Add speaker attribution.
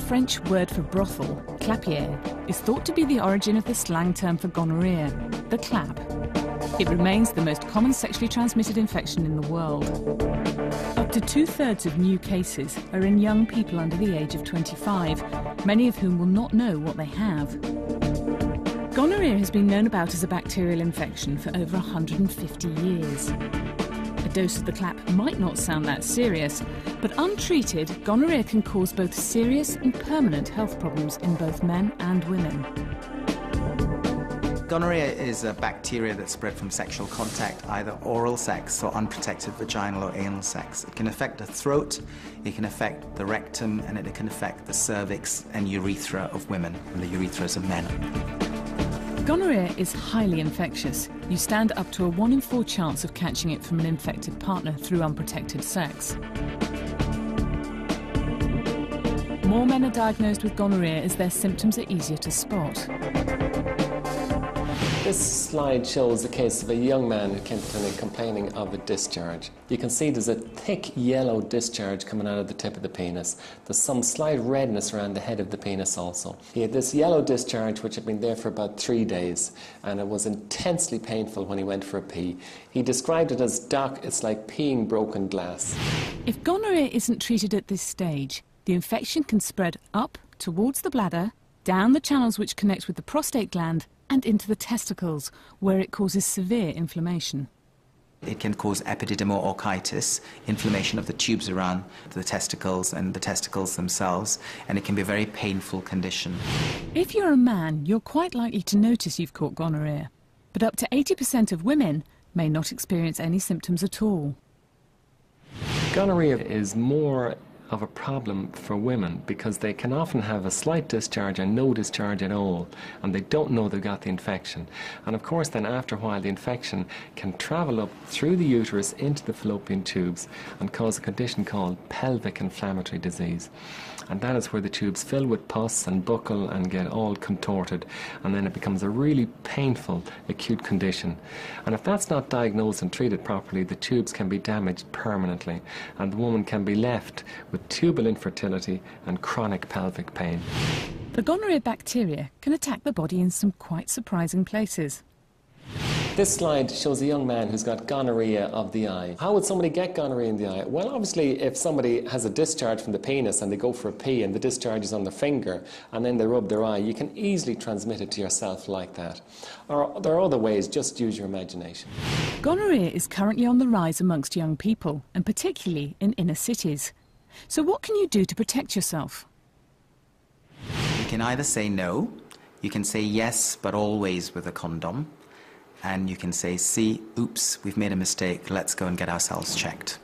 Speaker 1: French word for brothel, clapier, is thought to be the origin of the slang term for gonorrhea, the clap. It remains the most common sexually transmitted infection in the world. Up to 2/3 of new cases are in young people under the age of 25, many of whom will not know what they have. Gonorrhea has been known about as a bacterial infection for over 150 years. A dose of the clap might not sound that serious, but untreated, gonorrhea can cause both serious and permanent health problems in both men and women.
Speaker 2: Gonorrhea is a bacteria that's spread from sexual contact, either oral sex or unprotected vaginal or anal sex. It can affect the throat, it can affect the rectum, and it can affect the cervix and urethra of women, and the urethras of men.
Speaker 1: Gonorrhea is highly infectious. You stand up to a 1 in 4 chance of catching it from an infected partner through unprotected sex. More men are diagnosed with gonorrhea as their symptoms are easier to spot.
Speaker 3: This slide shows the case of a young man who came to clinic complaining of a discharge. You can see there's a thick yellow discharge coming out of the tip of the penis. There's some slight redness around the head of the penis also. He had this yellow discharge which had been there for about 3 days, and it was intensely painful when he went for a pee. He described it as, "Doc, it's like peeing broken glass."
Speaker 1: If gonorrhea isn't treated at this stage, the infection can spread up towards the bladder, down the channels which connect with the prostate gland, and into the testicles, where it causes severe inflammation.
Speaker 2: It can cause epididymal orchitis, inflammation of the tubes around the testicles and the testicles themselves, and it can be a very painful condition.
Speaker 1: If you're a man, you're quite likely to notice you've caught gonorrhea, but up to 80% of women may not experience any symptoms at all.
Speaker 3: Gonorrhea is more of a problem for women because they can often have a slight discharge and no discharge at all, and they don't know they've got the infection. And of course then after a while the infection can travel up through the uterus into the fallopian tubes and cause a condition called pelvic inflammatory disease. And that is where the tubes fill with pus and buckle and get all contorted, and then it becomes a really painful acute condition. And if that's not diagnosed and treated properly, the tubes can be damaged permanently, and the woman can be left with tubal infertility and chronic pelvic pain.
Speaker 1: The gonorrhea bacteria can attack the body in some quite surprising places.
Speaker 3: This slide shows a young man who's got gonorrhea of the eye. How would somebody get gonorrhea in the eye? Well, obviously, if somebody has a discharge from the penis and they go for a pee and the discharge is on their finger and then they rub their eye, you can easily transmit it to yourself like that. Or there are other ways, just use your imagination.
Speaker 1: Gonorrhea is currently on the rise amongst young people, and particularly in inner cities. So what can you do to protect yourself?
Speaker 2: You can either say no, you can say yes, but always with a condom, and you can say, see, oops, we've made a mistake, let's go and get ourselves checked.